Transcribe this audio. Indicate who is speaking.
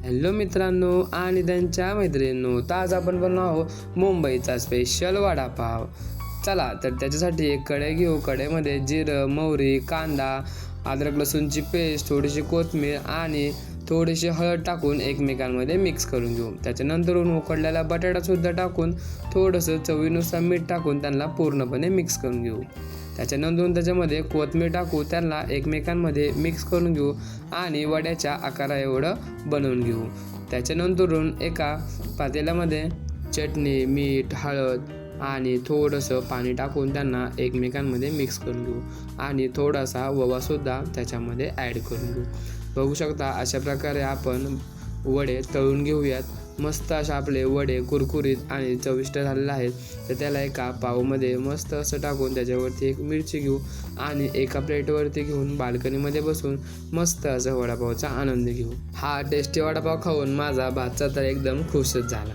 Speaker 1: Hello मित्रांनो आणि त्यांच्या मैत्रिणींनो, तर आज आपण बनवणार आहोत मुंबईचा स्पेशल वडापाव. चला तर त्याच्यासाठी एक कढई घेऊ. कढईमध्ये जिरं, मोहरी, कांदा, अद्रक लसूणची पेस्ट, थोडीशी कोथिंबीर आणि थोडीशी हळद टाकून एकमेकांमध्ये मिक्स करून घेऊ. त्याच्यानंतरून उकडलेला बटाटासुद्धा टाकून थोडंसं चवीनुसार मीठ टाकून त्यांना पूर्णपणे मिक्स करून घेऊ. त्याच्यानंतर त्याच्यामध्ये कोथिंबीर टाकू, त्यांना एकमेकांमध्ये मिक्स करून घेऊ आणि वड्याच्या आकारा एवढं बनवून घेऊ. त्याच्यानंतरून एका पातेल्यामध्ये चटणी, मीठ, हळद आणि थोडंसं पाणी टाकून त्यांना एकमेकांमध्ये मिक्स करून घेऊ आणि थोडासा ओवासुद्धा त्याच्यामध्ये ॲड करून घेऊ. बघू शकता अशा प्रकारे आपण वडे तळून घेऊयात. मस्त असे आपले वडे कुरकुरीत आणि चविष्ट झालेले आहेत. तर त्याला एका पावमध्ये मस्त असं टाकून त्याच्यावरती एक मिरची घेऊ आणि एका प्लेटवरती घेऊन बाल्कनीमध्ये बसून मस्त असं वडापावचा आनंद घेऊ. हा टेस्टी वडापाव खाऊन माझा भाचा तर एकदम खुशच झाला.